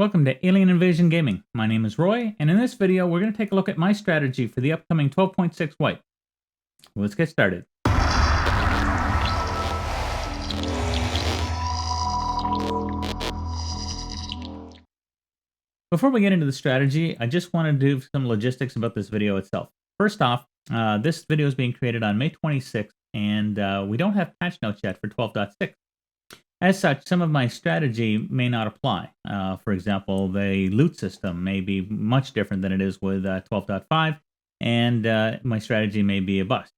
Welcome to Alien Invasion Gaming. My name is Roy, and in this video, we're going to take a look at my strategy for the upcoming 12.6 wipe. Let's get started. Before we get into the strategy, I just want to do some logistics about this video itself. First off, this video is being created on May 26th, and we don't have patch notes yet for 12.6. As such, some of my strategy may not apply. For example, the loot system may be much different than it is with 12.5, and my strategy may be a bust.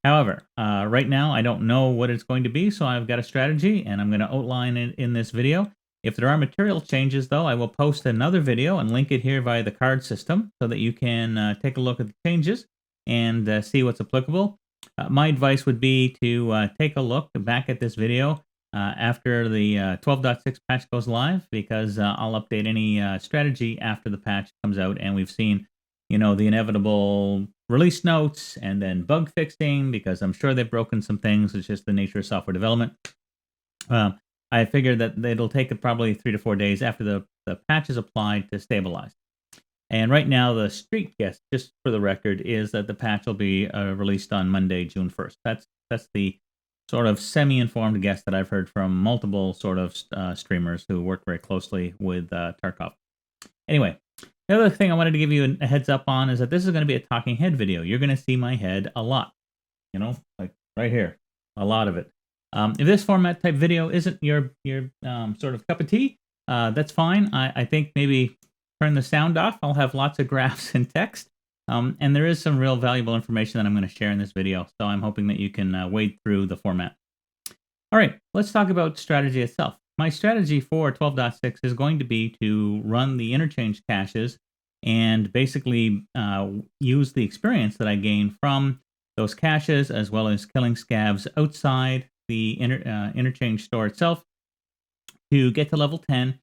However, right now I don't know what it's going to be, so I've got a strategy, and I'm going to outline it in this video. If there are material changes, though, I will post another video and link it here via the card system so that you can take a look at the changes and see what's applicable. My advice would be to take a look back at this video after the 12.6 patch goes live, because I'll update any strategy after the patch comes out, and we've seen, the inevitable release notes and then bug fixing, because I'm sure they've broken some things. It's just the nature of software development. I figured that it'll take probably 3 to 4 days after the patch is applied to stabilize. And right now, the street guess, just for the record, is that the patch will be released on Monday, June 1st. That's the sort of semi-informed guess that I've heard from multiple sort of streamers who work very closely with Tarkov. Anyway, the other thing I wanted to give you a heads up on is that this is going to be a talking head video. You're going to see my head a lot, like right here, a lot of it. If this format type video isn't your sort of cup of tea, that's fine. I think maybe turn the sound off. I'll have lots of graphs and text. And there is some real valuable information that I'm going to share in this video, so I'm hoping that you can wade through the format. All right, let's talk about strategy itself. My strategy for 12.6 is going to be to run the interchange caches and basically use the experience that I gain from those caches, as well as killing scavs outside the interchange store itself, to get to level 10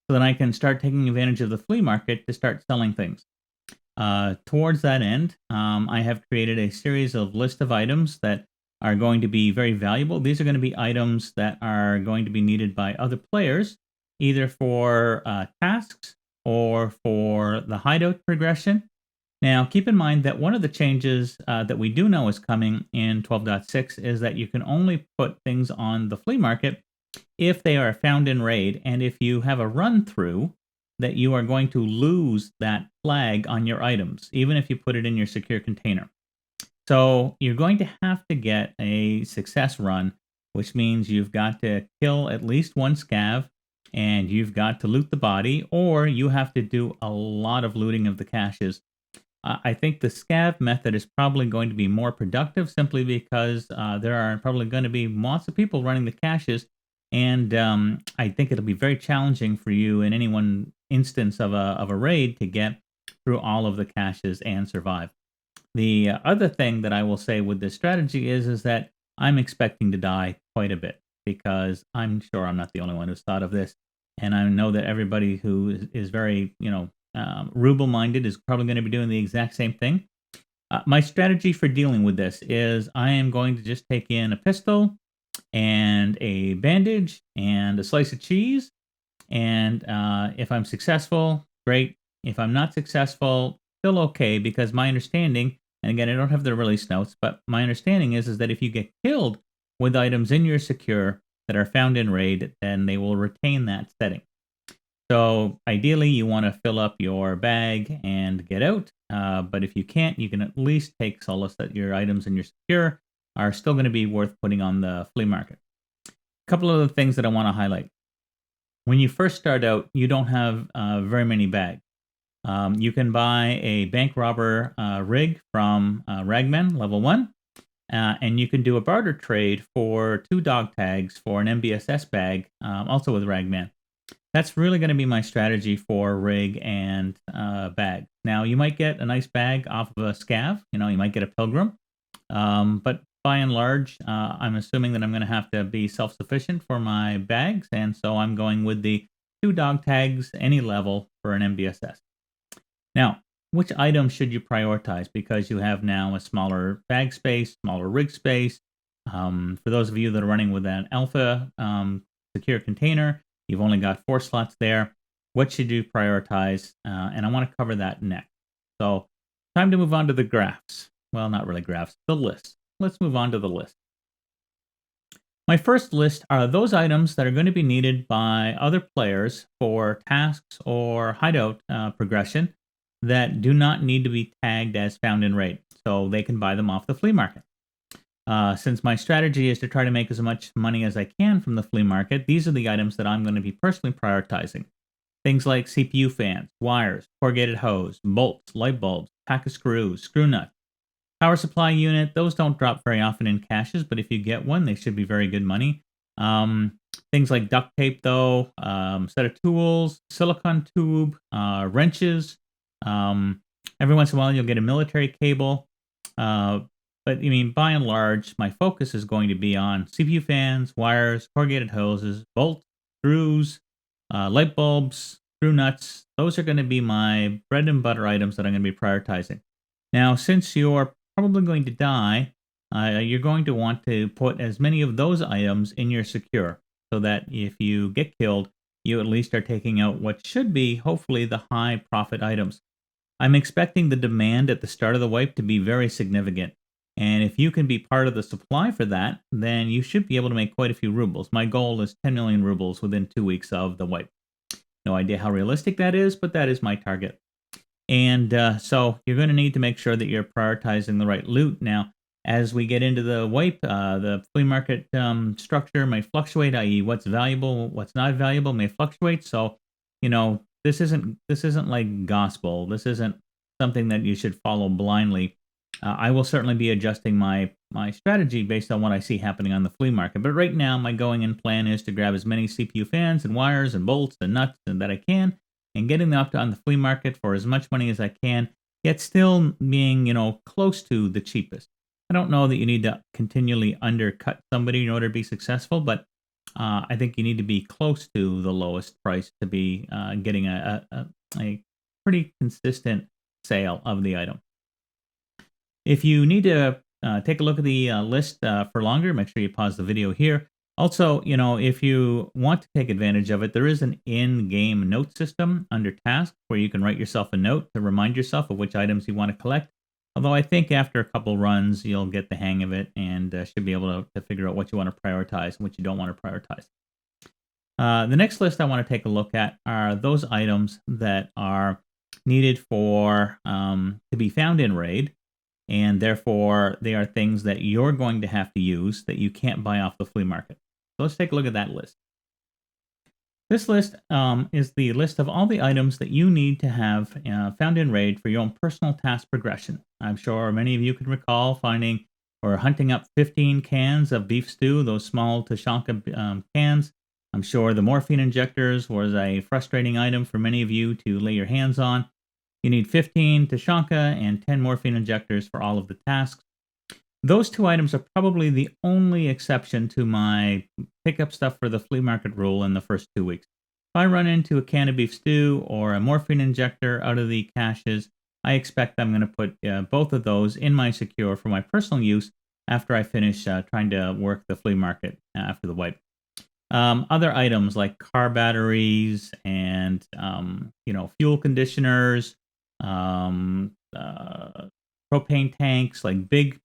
so that I can start taking advantage of the flea market to start selling things. Towards that end, I have created a series of list of items that are going to be very valuable. These are going to be items that are going to be needed by other players, either for tasks or for the hideout progression. Now, keep in mind that one of the changes that we do know is coming in 12.6 is that you can only put things on the flea market if they are found in raid, and if you have a run-through, that you are going to lose that flag on your items, even if you put it in your secure container. So you're going to have to get a success run, which means you've got to kill at least one scav, and you've got to loot the body, or you have to do a lot of looting of the caches. I think the scav method is probably going to be more productive, simply because there are probably going to be lots of people running the caches, and I think it'll be very challenging for you in any one instance of a raid to get through all of the caches and survive. The other thing that I will say with this strategy is that I'm expecting to die quite a bit, because I'm sure I'm not the only one who's thought of this, and I know that everybody who is very, ruble-minded is probably going to be doing the exact same thing. My strategy for dealing with this is I am going to just take in a pistol and a bandage and a slice of cheese, and if I'm successful, great. If I'm not successful, still okay, because my understanding, and again, I don't have the release notes, but my understanding is that if you get killed with items in your secure that are found in raid, then they will retain that setting. So ideally, you want to fill up your bag and get out, but if you can't, you can at least take solace that your items in your secure are still going to be worth putting on the flea market. A couple of the things that I want to highlight. When you first start out, you don't have very many bags. You can buy a bank robber rig from Ragman, level 1, and you can do a barter trade for 2 dog tags for an MBSS bag, also with Ragman. That's really going to be my strategy for rig and bag. Now, you might get a nice bag off of a scav, you might get a pilgrim, but by and large, I'm assuming that I'm going to have to be self-sufficient for my bags, and so I'm going with the 2 dog tags, any level, for an MBSS. Now, which items should you prioritize? Because you have now a smaller bag space, smaller rig space. For those of you that are running with an alpha secure container, you've only got 4 slots there. what should you prioritize? And I want to cover that next. So time to move on to the graphs. Well, not really graphs, the list. Let's move on to the list. My first list are those items that are going to be needed by other players for tasks or hideout progression that do not need to be tagged as found in raid, so they can buy them off the flea market. Since my strategy is to try to make as much money as I can from the flea market, these are the items that I'm going to be personally prioritizing. Things like CPU fans, wires, corrugated hose, bolts, light bulbs, pack of screws, screw nuts. Power supply unit, those don't drop very often in caches, but if you get one, they should be very good money. Things like duct tape, though, set of tools, silicone tube, wrenches. Every once in a while, you'll get a military cable. But I mean, by and large, my focus is going to be on CPU fans, wires, corrugated hoses, bolts, screws, light bulbs, screw nuts. Those are going to be my bread and butter items that I'm going to be prioritizing. Now, since you're probably going to die, you're going to want to put as many of those items in your secure so that if you get killed, you at least are taking out what should be, hopefully, the high profit items. I'm expecting the demand at the start of the wipe to be very significant. And if you can be part of the supply for that, then you should be able to make quite a few rubles. My goal is 10 million rubles within 2 weeks of the wipe. No idea how realistic that is, but that is my target. And so you're going to need to make sure that you're prioritizing the right loot. Now, as we get into the wipe, the flea market structure may fluctuate, i.e. what's valuable, what's not valuable may fluctuate. So, you know, this isn't like gospel. This isn't something that you should follow blindly. I will certainly be adjusting my strategy based on what I see happening on the flea market. But right now, my going-in plan is to grab as many CPU fans and wires and bolts and nuts that I can, and getting them up on the flea market for as much money as I can, yet still being, close to the cheapest. I don't know that you need to continually undercut somebody in order to be successful, but I think you need to be close to the lowest price to be getting a pretty consistent sale of the item. If you need to take a look at the list for longer, make sure you pause the video here. Also, if you want to take advantage of it, there is an in-game note system under tasks where you can write yourself a note to remind yourself of which items you want to collect. Although I think after a couple runs, you'll get the hang of it and should be able to figure out what you want to prioritize and what you don't want to prioritize. The next list I want to take a look at are those items that are needed for to be found in raid, and therefore they are things that you're going to have to use that you can't buy off the flea market. So let's take a look at that list. This list is the list of all the items that you need to have found in raid for your own personal task progression. I'm sure many of you can recall finding or hunting up 15 cans of beef stew, those small Tashanka cans. I'm sure the morphine injectors was a frustrating item for many of you to lay your hands on. You need 15 Tashanka and 10 morphine injectors for all of the tasks. Those two items are probably the only exception to my pick up stuff for the flea market rule in the first 2 weeks. If I run into a can of beef stew or a morphine injector out of the caches, I expect I'm going to put both of those in my secure for my personal use after I finish trying to work the flea market after the wipe. Other items like car batteries and fuel conditioners, propane tanks, like big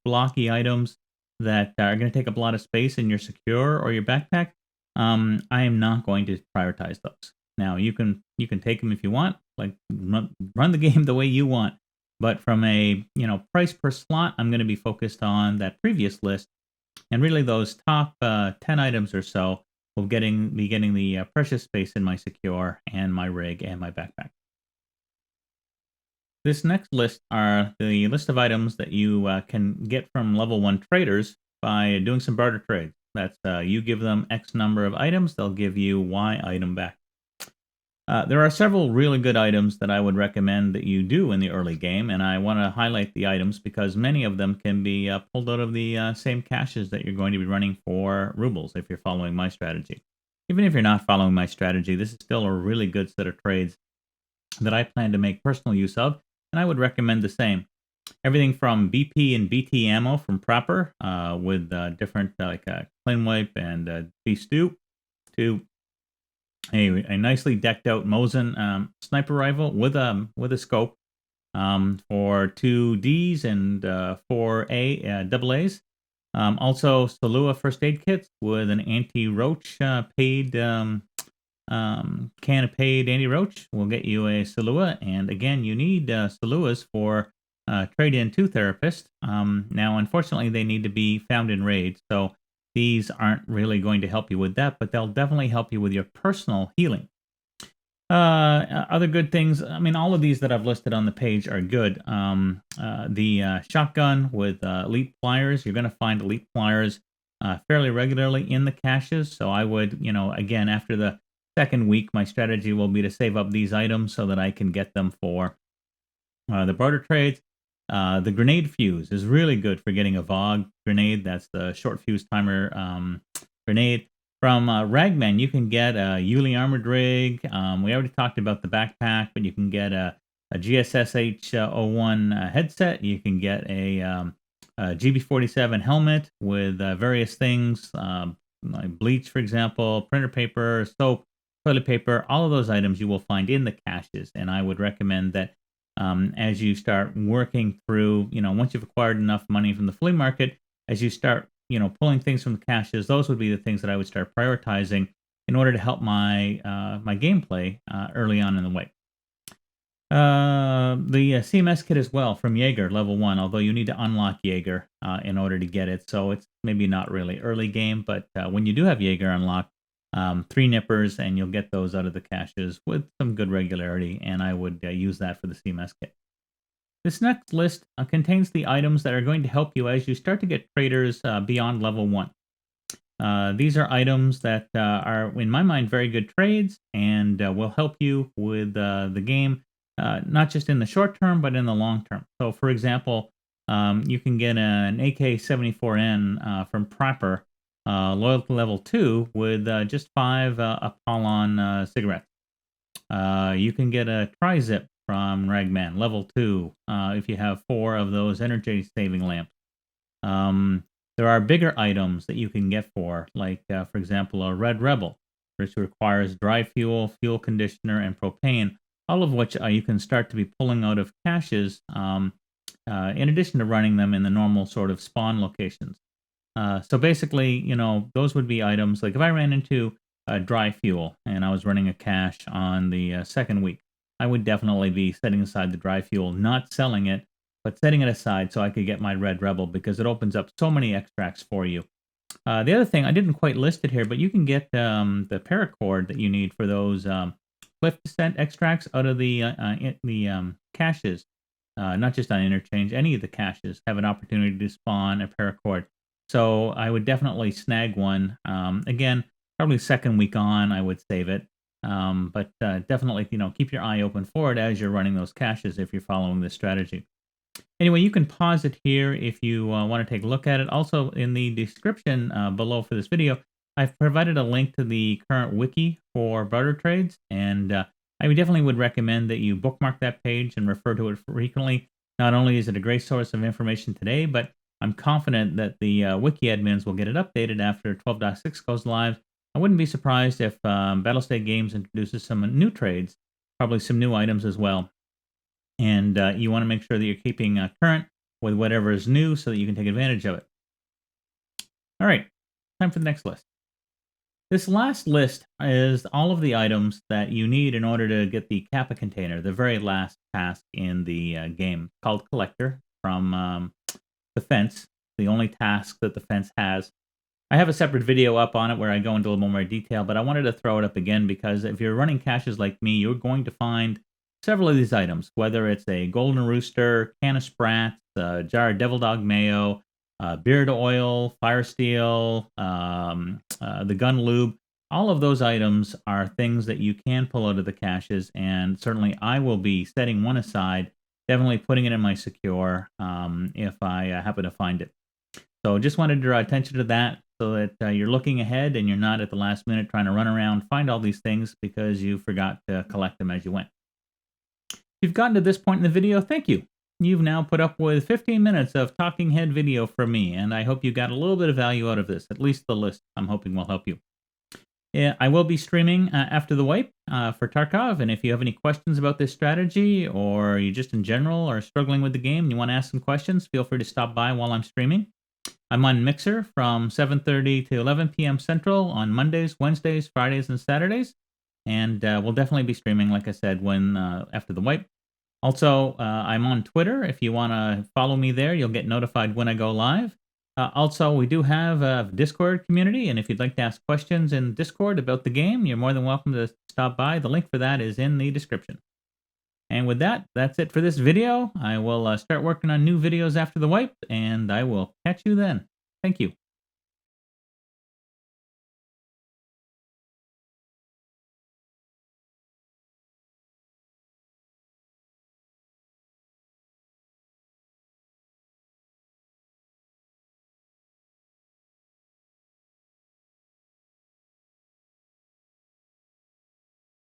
blocky items that are going to take up a lot of space in your secure or your backpack. I am not going to prioritize those. Now you can take them if you want, like run the game the way you want. But from a price per slot, I'm going to be focused on that previous list, and really those top 10 items or so will be getting the precious space in my secure and my rig and my backpack. This next list are the list of items that you can get from level 1 traders by doing some barter trades. That's you give them X number of items, they'll give you Y item back. There are several really good items that I would recommend that you do in the early game, and I want to highlight the items because many of them can be pulled out of the same caches that you're going to be running for rubles if you're following my strategy. Even if you're not following my strategy, this is still a really good set of trades that I plan to make personal use of, and I would recommend the same. Everything from BP and BT ammo from Proper with different like Clean Wipe and Beef Stew to a nicely decked out Mosin sniper rifle with a scope for 2 Ds and 4 double A's. Also, Salua first aid kits with an anti-roach paid can of paid anti-roach will get you a Salua. And again, you need Saluas for trade-in to therapist. Now, unfortunately, they need to be found in raids, so these aren't really going to help you with that, but they'll definitely help you with your personal healing. Other good things, I mean, all of these that I've listed on the page are good. The shotgun with elite pliers, you're going to find elite pliers fairly regularly in the caches. So I would, again, after the second week, my strategy will be to save up these items so that I can get them for the barter trades. The grenade fuse is really good for getting a VOG grenade. That's the short fuse timer grenade. From Ragman, you can get a Yuli armored rig. We already talked about the backpack, but you can get a GSSH-01 headset. You can get a GB47 helmet with various things, like bleach, for example, printer paper, soap, toilet paper. All of those items you will find in the caches, and I would recommend that as you start working through, once you've acquired enough money from the flea market, as you start pulling things from the caches, those would be the things that I would start prioritizing in order to help my my gameplay early on in the way. The CMS kit as well from Jaeger level 1, although you need to unlock Jaeger in order to get it, so it's maybe not really early game, but when you do have Jaeger unlocked, 3 nippers, and you'll get those out of the caches with some good regularity, and I would use that for the CMS kit. This next list contains the items that are going to help you as you start to get traders beyond level 1. These are items that are, in my mind, very good trades and will help you with the game, not just in the short term, but in the long term. So, for example, you can get an AK-74N from Prapper, loyalty level 2, with just 5 Apollon cigarettes. You can get a Tri-Zip from Ragman, level 2, if you have 4 of those energy-saving lamps. There are bigger items that you can get for, like, for example, a Red Rebel, which requires dry fuel, fuel conditioner, and propane, all of which you can start to be pulling out of caches, in addition to running them in the normal sort of spawn locations. So basically, those would be items, like if I ran into dry fuel and I was running a cache on the second week, I would definitely be setting aside the dry fuel, not selling it, but setting it aside so I could get my Red Rebel, because it opens up so many extracts for you. The other thing, I didn't quite list it here, but you can get the paracord that you need for those cliff descent extracts out of the caches, not just on Interchange. Any of the caches have an opportunity to spawn a paracord. So I would definitely snag one. Again, probably second week on, I would save it. But definitely, keep your eye open for it as you're running those caches if you're following this strategy. Anyway, you can pause it here if you want to take a look at it. Also, in the description below for this video, I've provided a link to the current wiki for barter trades, and I definitely would recommend that you bookmark that page and refer to it frequently. Not only is it a great source of information today, but I'm confident that the wiki admins will get it updated after 12.6 goes live. I wouldn't be surprised if Battlestate Games introduces some new trades, probably some new items as well. And you want to make sure that you're keeping current with whatever is new so that you can take advantage of it. All right, time for the next list. This last list is all of the items that you need in order to get the Kappa container, the very last task in the game, called Collector, from the Fence, the only task that the Fence has. I have a separate video up on it where I go into a little more detail, but I wanted to throw it up again because if you're running caches like me, you're going to find several of these items, whether it's a Golden Rooster, can of Sprats, a jar of Devil Dog Mayo, beard oil, fire steel, the gun lube. All of those items are things that you can pull out of the caches, and certainly I will be setting one aside, definitely putting it in my secure if I happen to find it. So just wanted to draw attention to that so that you're looking ahead and you're not at the last minute trying to run around, find all these things because you forgot to collect them as you went. If you've gotten to this point in the video, thank you. You've now put up with 15 minutes of talking head video from me, and I hope you got a little bit of value out of this, at least the list I'm hoping will help you. Yeah, I will be streaming after the wipe for Tarkov, and if you have any questions about this strategy, or you just in general are struggling with the game and you want to ask some questions, feel free to stop by while I'm streaming. I'm on Mixer from 7:30 to 11 p.m. Central on Mondays, Wednesdays, Fridays, and Saturdays, and we'll definitely be streaming, like I said, when after the wipe. Also, I'm on Twitter. If you want to follow me there, you'll get notified when I go live. Also, we do have a Discord community, and if you'd like to ask questions in Discord about the game, you're more than welcome to stop by. The link for that is in the description. And with that, that's it for this video. I will start working on new videos after the wipe, and I will catch you then. Thank you.